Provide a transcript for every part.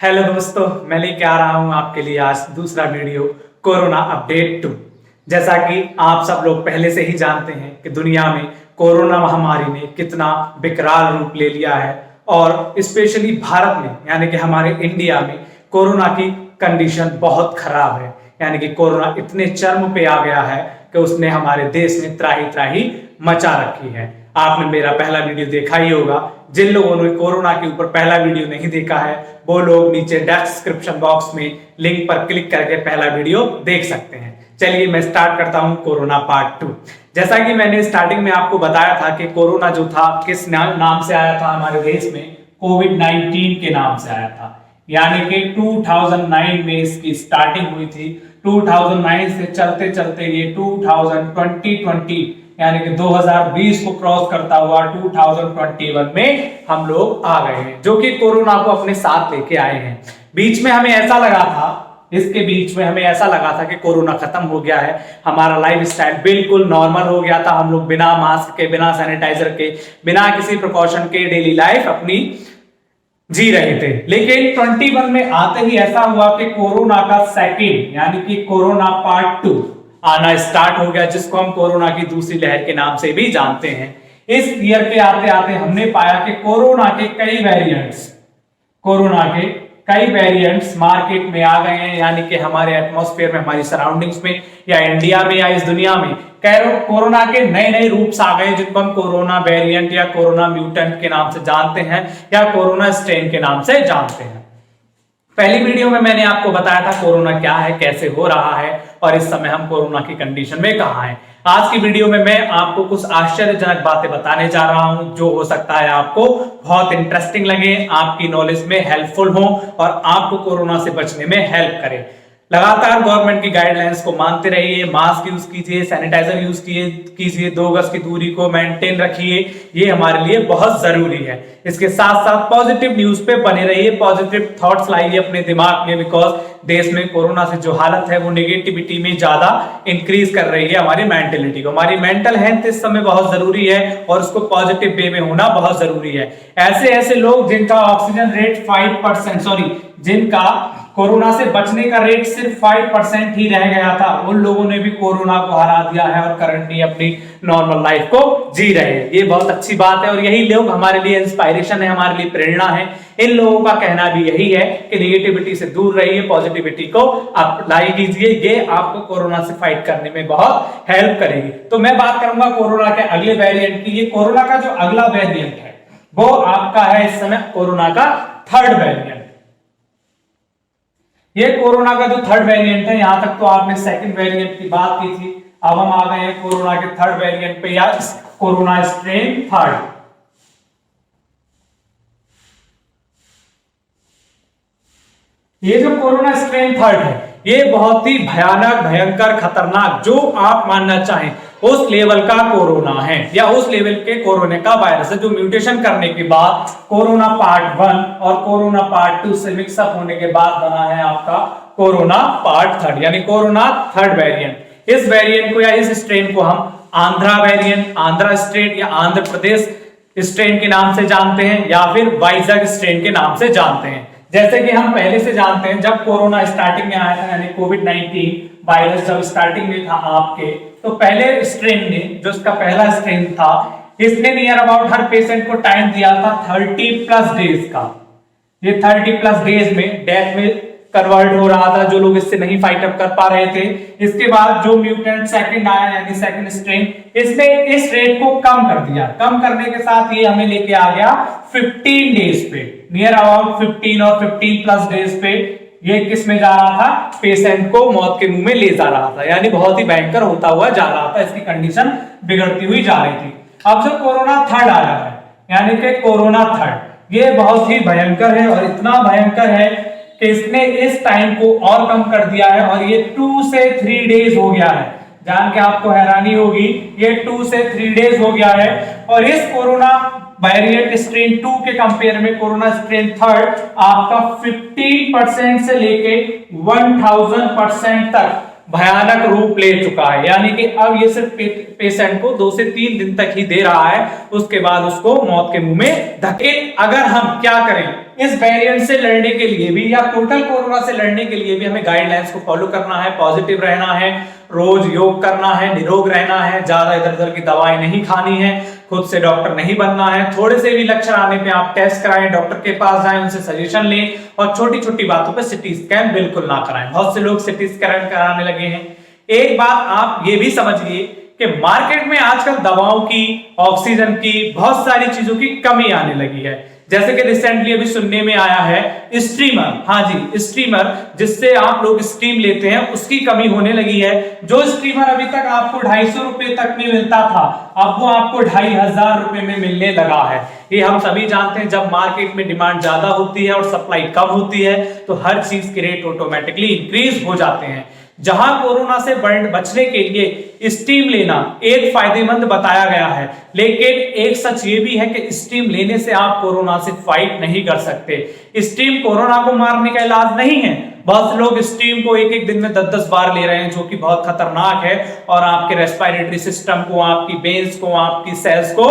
Hello दोस्तों, मैं लेके आ रहा हूं आपके लिए आज दूसरा वीडियो कोरोना अपडेट 2। जैसा कि आप सब लोग पहले से ही जानते हैं कि दुनिया में कोरोना महामारी ने कितना विकराल रूप ले लिया है और स्पेशली भारत में यानी कि हमारे इंडिया में कोरोना की कंडीशन बहुत खराब है। यानी कि कोरोना इतने चरम पे आ गया है कि उसने हमारे देश में त्राही त्राही मचा रखी है। आपने मेरा पहला वीडियो देखा ही होगा। जिन लोगों ने कोरोना के ऊपर पहला वीडियो नहीं देखा है वो लोग नीचे डिस्क्रिप्शन बॉक्स में लिंक पर क्लिक करके पहला वीडियो देख सकते हैं। चलिए मैं स्टार्ट करता हूं कोरोना पार्ट 2। जैसा कि मैंने स्टार्टिंग में आपको बताया था कि कोरोना जो था किस नाम से आया था हमारे देश में, कोविड-19 के नाम से आया था। यानी कि 2009 में इसकी स्टार्टिंग हुई थी। 2009 से चलते चलते ये 2020 यानी कि 2020 को क्रॉस करता हुआ 2021 में हम लोग आ गए हैं, जो कि कोरोना को अपने साथ लेके आए हैं। बीच में हमें ऐसा लगा था, इसके बीच में हमें ऐसा लगा था कि कोरोना खत्म हो गया है, हमारा लाइफ स्टाइल बिल्कुल नॉर्मल हो गया था। हम लोग बिना मास्क के, बिना सैनिटाइजर के, बिना किसी प्रिकॉशन के डेली लाइफ अपनी जी रहे थे। लेकिन 21 में आते ही ऐसा हुआ कि कोरोना का सेकंड यानी कि कोरोना पार्ट 2 आना स्टार्ट हो गया, जिसको हम कोरोना की दूसरी लहर के नाम से भी जानते हैं। इस ईयर के आते आते हमने पाया कि कोरोना के कई वेरिएंट्स मार्केट में आ गए हैं। यानी कि हमारे एटमॉस्फेयर में, हमारी सराउंडिंग्स में, या इंडिया में, या इस दुनिया में कोरोना के नए नए रूप्स आ गए, जिनको हम कोरोना वेरिएंट या कोरोना म्यूटेंट के नाम से जानते हैं या कोरोना स्ट्रेन के नाम से जानते हैं। पहली वीडियो में मैंने आपको बताया था कोरोना क्या है, कैसे हो रहा है और इस समय हम कोरोना की कंडीशन में कहां हैं। आज की वीडियो में मैं आपको कुछ आश्चर्यजनक बातें बताने जा रहा हूं, जो हो सकता है आपको बहुत इंटरेस्टिंग लगे, आपकी नॉलेज में हेल्पफुल हो और आपको कोरोना से बचने में हेल्प करे। लगातार गवर्नमेंट की गाइडलाइंस को मानते रहिए, मास्क यूज कीजिए, सैनिटाइजर यूज कीजिए, 2 गज की दूरी को मेंटेन रखिए, ये हमारे लिए बहुत जरूरी है। इसके साथ साथ पॉजिटिव न्यूज पे बने रहिए, पॉजिटिव थॉट्स लाइए अपने दिमाग में, बिकॉज देश में कोरोना से जो हालत है वो नेगेटिविटी में ज्यादा इंक्रीज कर रही है हमारी मेंटेलिटी को। हमारी मेंटल हेल्थ इस समय बहुत जरूरी है और उसको पॉजिटिव वे में होना बहुत जरूरी है। ऐसे लोग जिनका ऑक्सीजन रेट 5%, जिनका कोरोना से बचने का रेट सिर्फ 5% ही रह गया था, उन लोगों ने भी कोरोना को हरा दिया है और करंटली अपनी नॉर्मल लाइफ को जी रहे हैं। ये बहुत अच्छी बात है और यही लोग हमारे लिए इंस्पायरेशन है, हमारे लिए प्रेरणा है। इन लोगों का कहना भी यही है कि नेगेटिविटी से दूर रहिए, पॉजिटिविटी को अप्लाई कीजिए, ये आपको कोरोना से फाइट करने में बहुत हेल्प करेगी। तो मैं बात करूंगा कोरोना के अगले वेरिएंट की। ये कोरोना का जो अगला वेरिएंट है वो आपका है इस समय कोरोना का थर्ड वेरिएंट। ये कोरोना का जो थर्ड वेरिएंट है, यहां तक तो आपने सेकंड वेरिएंट की बात की थी, अब हम आ गए हैं कोरोना के थर्ड वेरिएंट पे, या कोरोना स्ट्रेन थर्ड। ये जो कोरोना स्ट्रेन थर्ड है ये बहुत ही भयानक, भयंकर, खतरनाक, जो आप मानना चाहें उस लेवल का कोरोना है, या उस लेवल के कोरोना का वायरस है, जो म्यूटेशन करने के बाद कोरोना पार्ट 1 और कोरोना पार्ट 2 से मिक्सअप होने के बाद बना है आपका कोरोना पार्ट 3 यानी कोरोना थर्ड वेरिएंट। इस वेरिएंट को या इस स्ट्रेन को हम आंध्रा वेरिएंट, आंध्रा स्ट्रेन या आंध्र प्रदेश स्ट्रेन के नाम से जानते हैं, या फिर वाइजग स्ट्रेन के नाम से जानते हैं। जैसे कि हम पहले से जानते हैं, जब कोरोना स्टार्टिंग में आया था, यानी कोविड-19 वायरस जब स्टार्टिंग में था आपके, तो पहले स्ट्रेन ने, जो इसका पहला स्ट्रेन था, इसने नियर अबाउट हर पेशेंट को टाइम दिया था 30+ डेज का। ये 30+ डेज में डेथ में कन्वर्ट हो रहा था, जो लोग इससे नहीं फाइट अप कर पा रहे थे। इसके बाद जो म्यूटेंट सेकंड आया यानी सेकंड स्ट्रेन, इसने इस रेट को कम कर दिया। कम करने के साथ ये हमें लेके आ गया 15 डेज पे, नियर अबाउट 15 और 15+ डेज पे ये किस में जा रहा था, पेशेंट को मौत के मुंह में ले जा रहा था, यानी बहुत ही भयंकर होता हुआ जा रहा था, इसकी कंडीशन बिगड़ती हुई जा रही थी। अब जो कोरोना थर्ड आया है यानी कि कोरोना थर्ड, ये बहुत ही भयंकर है और इतना भयंकर है कि इसने इस टाइम को और कम कर दिया है और ये 2 से 3 डेज हो गया है। जान के आपको हैरानी होगी, ये 2 से 3 डेज हो गया है। और इस कोरोना वेरिएंट स्ट्रेन 2 के कंपेयर में कोरोना स्ट्रेन थर्ड आपका 15% से लेके 1000% तक भयानक रूप ले चुका है, यानी कि अब ये सिर्फ पेशेंट को 2 से 3 दिन तक ही दे रहा है, उसके बाद उसको मौत के मुंह में धके। अगर हम क्या करें, इस वेरिएंट से लड़ने के लिए भी या टोटल कोरोना से लड़ने के लिए भी हमें गाइडलाइंस को फॉलो करना है, पॉजिटिव रहना है, रोज योग करना है, निरोग रहना है, ज्यादा इधर उधर की दवाई नहीं खानी है, खुद से डॉक्टर नहीं बनना है, थोड़े से भी लक्षण आने पे आप टेस्ट कराएं, डॉक्टर के पास जाएं, उनसे सजेशन लें, और छोटी छोटी बातों पे सिटी स्कैन बिल्कुल ना कराएं। बहुत से लोग सिटी स्कैन कराने लगे हैं। एक बात आप ये भी समझिए कि मार्केट में आजकल दवाओं की, ऑक्सीजन की, बहुत सारी चीजों की कमी आने लगी है। जैसे कि रिसेंटली अभी सुनने में आया है स्ट्रीमर, हाँ जी स्ट्रीमर, जिससे आप लोग स्ट्रीम लेते हैं, उसकी कमी होने लगी है। जो स्ट्रीमर अभी तक आपको 250 रुपए तक में मिलता था, अब वो आपको 2500 रुपए में मिलने लगा है। ये हम सभी जानते हैं, जब मार्केट में डिमांड ज्यादा होती है और सप्लाई कम होती है तो हर चीज के रेट ऑटोमेटिकली इंक्रीज हो जाते हैं। जहां कोरोना से बचने के लिए स्टीम लेना एक फायदेमंद बताया गया है, लेकिन एक सच ये भी है कि स्टीम लेने से आप कोरोना से फाइट नहीं कर सकते। स्टीम कोरोना को मारने का इलाज नहीं है। बहुत से लोग स्टीम को एक एक दिन में 10-10 बार ले रहे हैं, जो कि बहुत खतरनाक है और आपके रेस्पिरेटरी सिस्टम को, आपकी वेन्स को, आपकी सेल्स को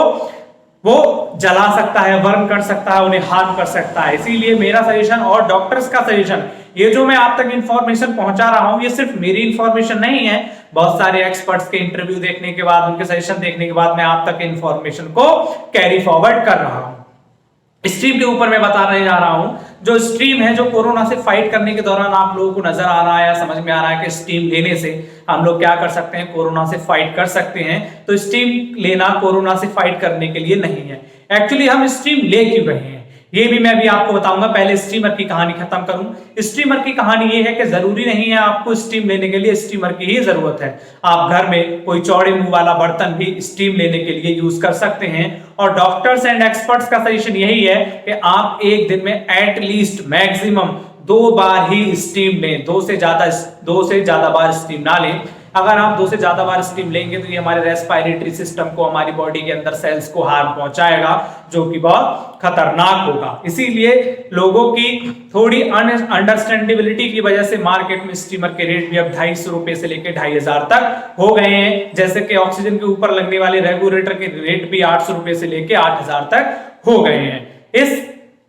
वो जला सकता है, बर्न कर सकता है, उन्हें हार्म कर सकता है। इसीलिए मेरा सजेशन और डॉक्टर्स का सजेशन, ये जो मैं आप तक इंफॉर्मेशन पहुंचा रहा हूं, ये सिर्फ मेरी इंफॉर्मेशन नहीं है। बहुत सारे एक्सपर्ट्स के इंटरव्यू देखने के बाद, उनके सजेशन देखने के बाद मैं आप तक इंफॉर्मेशन को कैरी फॉरवर्ड कर रहा हूं। स्ट्रीम के ऊपर मैं बताने जा रहा हूं, जो स्ट्रीम है, जो कोरोना से फाइट करने के दौरान आप लोगों को नजर आ रहा है या समझ में आ रहा है कि स्ट्रीम लेने से हम लोग क्या कर सकते हैं, कोरोना से फाइट कर सकते हैं। तो स्ट्रीम लेना कोरोना से फाइट करने के लिए नहीं है। एक्चुअली हम स्ट्रीम ले क्यों रहे हैं, ये भी मैं भी आपको बताऊंगा। पहले स्ट्रीमर की कहानी खत्म करूं। स्ट्रीमर की कहानी ये है कि जरूरी नहीं है आपको स्टीम लेने के लिए स्ट्रीमर की ही जरूरत है। आप घर में कोई चौड़े मुंह वाला बर्तन भी स्टीम लेने के लिए यूज कर सकते हैं। और डॉक्टर्स एंड एक्सपर्ट्स का सजेशन यही है कि आप एक दिन में एटलीस्ट मैक्सिमम 2 बार ही स्टीम लें, 2 से ज्यादा बार स्टीम ना लें। अगर आप 2 से ज्यादा बार स्टीम लेंगे तो ये हमारे रेस्पिरेटरी सिस्टम को, हमारी बॉडी के अंदर सेल्स को हार्म पहुंचाएगा, जो कि बहुत खतरनाक होगा। इसीलिए लोगों की थोड़ी अंडरस्टैंडेबिलिटी की वजह से मार्केट में स्टीमर के रेट भी अब 250 रुपए से लेकर 2500 तक हो गए हैं। जैसे कि ऑक्सीजन के ऊपर लगने वाले रेगुलेटर के रेट भी 800 रुपए से लेकर 8000 तक हो गए हैं। इस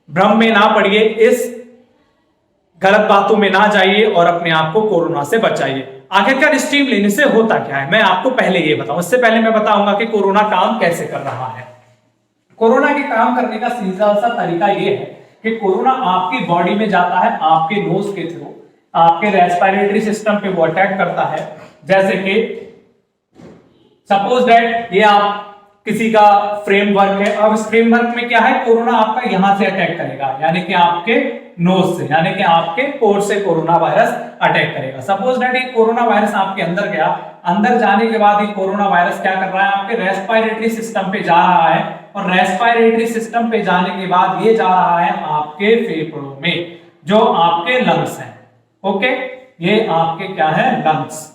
भ्रम में ना पड़िए, इस गलत बातों में ना जाइए और अपने आप को कोरोना से बचाइए। आखिरकार स्टीम लेने से होता क्या है, मैं आपको पहले ये बताऊं। इससे पहले मैं बताऊंगा कि कोरोना काम कैसे कर रहा है। कोरोना के काम करने का सीधा सा तरीका ये है कि कोरोना आपकी बॉडी में जाता है, आपके नोज के थ्रू, आपके रेस्पिरेटरी सिस्टम पे वो अटैक करता है। जैसे कि सपोज दैट ये आप किसी का फ्रेमवर्क है। अब इस फ्रेमवर्क में क्या है, कोरोना आपका यहां से अटैक करेगा, यानी कि आपके नोज से, यानी कि आपके पोर से कोरोना वायरस अटैक करेगा। सपोज दैट ये कोरोना वायरस आपके अंदर गया, अंदर जाने के बाद ये कोरोना वायरस क्या कर रहा है, आपके रेस्पिरेटरी सिस्टम पे जा रहा है, और रेस्पिरेटरी सिस्टम पे जाने के बाद ये जा रहा है आपके फेफड़ों में, जो आपके लंग्स हैं। ओके, ये आपके क्या है, लंग्स।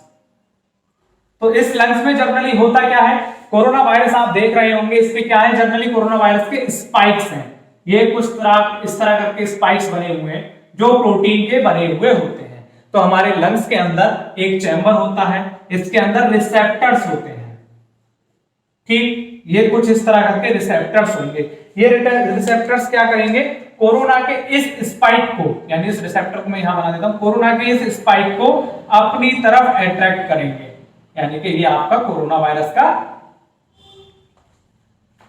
तो इस लंग्स में जनरली होता क्या है, कोरोना वायरस आप देख रहे होंगे, इस पे क्या है, जनरली कोरोना वायरस के स्पाइक्स हैं। ये कुछ तरह इस तरह करके स्पाइक्स बने हुए हैं, जो प्रोटीन के बने हुए होते हैं। तो हमारे लंग्स के अंदर एक चैम्बर होता है, इसके अंदर रिसेप्टर्स होते हैं। ठीक, ये कुछ इस तरह करके रिसेप्टर्स होंगे। ये रिसेप्टर्स क्या करेंगे, कोरोना के इस स्पाइक को, यानी इस रिसेप्टर को मैं यहां बना देता हूं, कोरोना के इस स्पाइक को अपनी तरफ अट्रैक्ट करेंगे, यानी कि ये आपका कोरोना वायरस का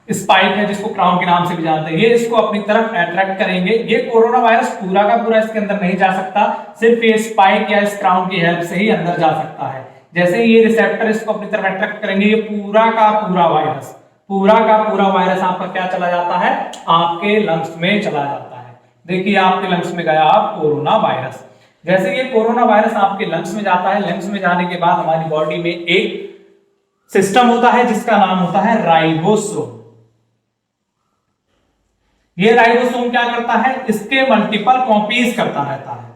स्पाइक है, जिसको क्राउन के नाम से भी जानते हैं। ये इसको अपनी तरफ अट्रैक्ट करेंगे। ये कोरोना वायरस पूरा का पूरा इसके अंदर नहीं जा सकता, सिर्फ ये स्पाइक या इस क्राउन की हेल्प से ही अंदर जा सकता है। जैसे ही ये रिसेप्टर इसको अपनी तरफ अट्रैक्ट करेंगे, ये पूरा का पूरा वायरस आपका क्या चला जाता है, आपके लंग्स में चला जाता है। देखिए आपके लंग्स में गया आप कोरोना वायरस। जैसे ये कोरोना वायरस आपके लंग्स में जाता है, लंग्स में जाने के बाद हमारी बॉडी में एक सिस्टम होता है जिसका नाम होता है राइबोसोम। ये राइबोसोम क्या करता है, इसके मल्टीपल कॉपीज करता रहता है।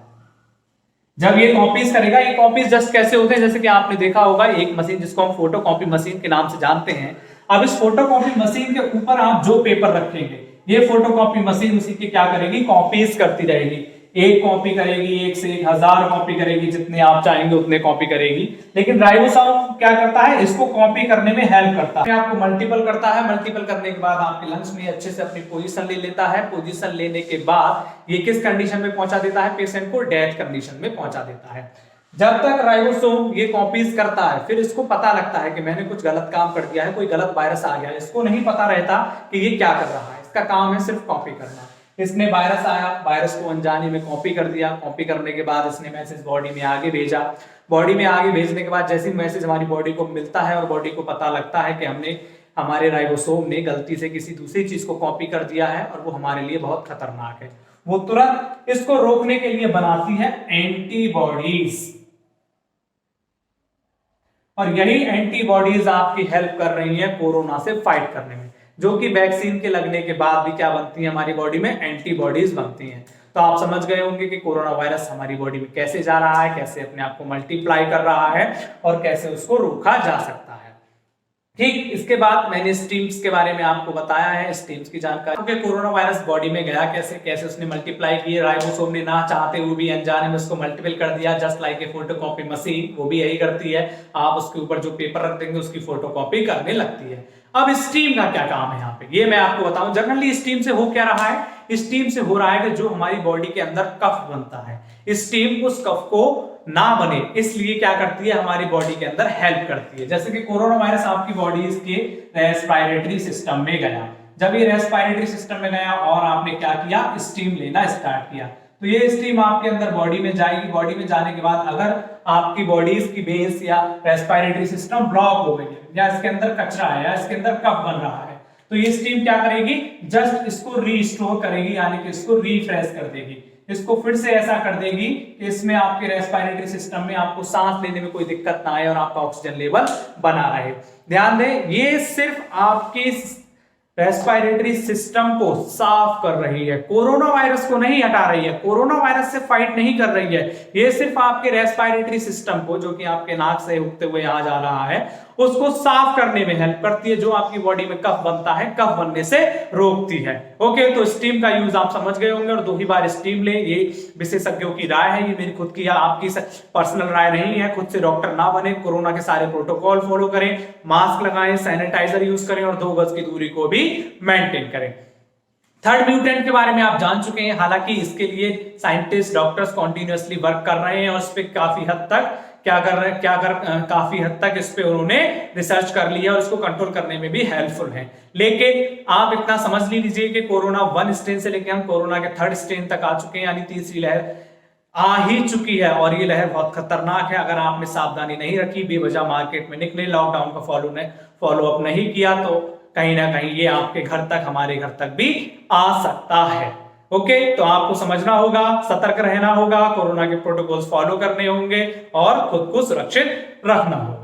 जब ये कॉपीज करेगा, ये कॉपीज जस्ट कैसे होते हैं, जैसे कि आपने देखा होगा एक मशीन जिसको हम फोटोकॉपी मशीन के नाम से जानते हैं। अब इस फोटोकॉपी मशीन के ऊपर आप जो पेपर रखेंगे, ये फोटोकॉपी मशीन उसी की क्या करेगी, कॉपीज करती रहेगी। एक कॉपी करेगी, एक से 1000 कॉपी करेगी, जितने आप चाहेंगे उतने कॉपी करेगी। लेकिन राइबोसोम क्या करता है, इसको कॉपी करने में हेल्प करता है, आपको मल्टीपल करता है। मल्टीपल करने के बाद आपके लंग्स में अच्छे से अपनी पोजीशन ले लेता है। पोजीशन लेने के बाद ये किस कंडीशन में पहुंचा देता है, पेशेंट को डेथ कंडीशन में पहुंचा देता है। जब तक राइबोसोम ये कॉपीज करता है, फिर इसको पता लगता है कि मैंने कुछ गलत काम कर दिया है, कोई गलत वायरस आ गया है। इसको नहीं पता रहता कि ये क्या कर रहा है, इसका काम है सिर्फ कॉपी करना। इसने वायरस आया, वायरस को अनजाने में कॉपी कर दिया। कॉपी करने के बाद इसने मैसेज बॉडी में आगे भेजा। बॉडी में आगे भेजने के बाद जैसे मैसेज हमारी बॉडी को मिलता है और बॉडी को पता लगता है कि हमारे राइबोसोम ने गलती से किसी दूसरी चीज को कॉपी कर दिया है और वो हमारे लिए बहुत खतरनाक है, वो तुरंत इसको रोकने के लिए बनाती है एंटीबॉडीज। और यही एंटीबॉडीज आपकी हेल्प कर रही है कोरोना से फाइट करने में, जो कि वैक्सीन के लगने के बाद भी क्या बनती है, हमारी बॉडी में एंटीबॉडीज बनती हैं। तो आप समझ गए होंगे कि कोरोना वायरस हमारी बॉडी में कैसे जा रहा है, कैसे अपने आप को मल्टीप्लाई कर रहा है और कैसे उसको रोका जा सकता है। ठीक, इसके बाद मैंने स्ट्रीम्स के बारे में आपको बताया है, स्ट्रीम्स की जानकारी कि कोरोना वायरस बॉडी में गया कैसे, कैसे उसने मल्टीप्लाई किए। राइबोसोम ने ना चाहते हुए भी अनजाने में उसको मल्टीपल कर दिया, just like a photocopy machine, वो भी यही करती है। आप उसके ऊपर जो पेपर रख देंगे उसकी फोटोकॉपी करने लगती है। अब स्टीम का क्या काम है यहाँ पे, ये मैं आपको बताऊं। जनरली स्टीम से हो क्या रहा है, स्टीम से हो रहा है कि जो हमारी बॉडी के अंदर कफ बनता है, स्टीम उस कफ को ना बने, इसलिए क्या करती है, हमारी बॉडी के अंदर हेल्प करती है। जैसे कि कोरोना वायरस आपकी बॉडी के रेस्पिरेटरी सिस्टम में गया, जब ये रेस्पिरेटरी सिस्टम में गया और आपने क्या किया, स्टीम लेना स्टार्ट किया, तो ये स्टीम आपके अंदर बॉडी में जाएगी। बॉडी में जाने के बाद अगर आपकी बॉडीज की बेस या रेस्पिरेटरी सिस्टम ब्लॉक हो गई है, या इसके अंदर कचरा है, या इसके अंदर कफ बन रहा है, तो ये स्टीम क्या करेगी, जस्ट इसको रीस्टोर करेगी, यानी कि इसको रिफ्रेश कर देगी, इसको फिर से ऐसा कर देगी कि इसमें आपके रेस्पिरेटरी सिस्टम में आपको सांस लेने में कोई दिक्कत ना आए और आपका ऑक्सीजन लेवल बना रहे। ध्यान दें, ये सिर्फ आपकी रेस्पिरेटरी सिस्टम को साफ कर रही है, कोरोना वायरस को नहीं हटा रही है, कोरोना वायरस से फाइट नहीं कर रही है। ये सिर्फ आपके रेस्पिरेटरी सिस्टम को, जो कि आपके नाक से उगते हुए यहां जा रहा है, उसको साफ करने में हेल्प करती है, जो आपकी बॉडी में कफ बनता है, कफ बनने से रोकती है। ओके, तो स्टीम का यूज आप समझ गए होंगे और 2 ही बार स्टीम ले, ये विशेषज्ञों की राय है, ये मेरी खुद की या आपकी पर्सनल राय नहीं है। खुद से डॉक्टर ना बने, कोरोना के सारे प्रोटोकॉल फॉलो करें, मास्क लगाएं, सैनिटाइजर यूज करें और 2 गज की दूरी को भी मेंटेन करें। थर्ड म्यूटेंट के बारे में आप जान चुके हैं, हालांकि इसके लिए साइंटिस्ट डॉक्टर्स कॉन्टिन्यूअसली वर्क कर रहे हैं और इस पे काफी हद तक काफी हद तक इस पे उन्होंने रिसर्च कर लिया और इसको कंट्रोल करने में भी हेल्पफुल है। लेकिन आप इतना समझ लीजिए कि कोरोना 1 स्ट्रेन से लेकर हम कोरोना के 3rd स्ट्रेन तक आ चुके हैं, यानी तीसरी लहर आ ही चुकी है और ये लहर बहुत खतरनाक है। अगर आपने सावधानी नहीं रखी, बेवजह मार्केट में निकले, लॉकडाउन का फॉलो अप नहीं किया, तो कहीं ना कहीं ये आपके घर तक, हमारे घर तक भी आ सकता है। ओके, तो आपको समझना होगा, सतर्क रहना होगा, कोरोना के प्रोटोकॉल्स फॉलो करने होंगे और खुद को सुरक्षित रखना होगा।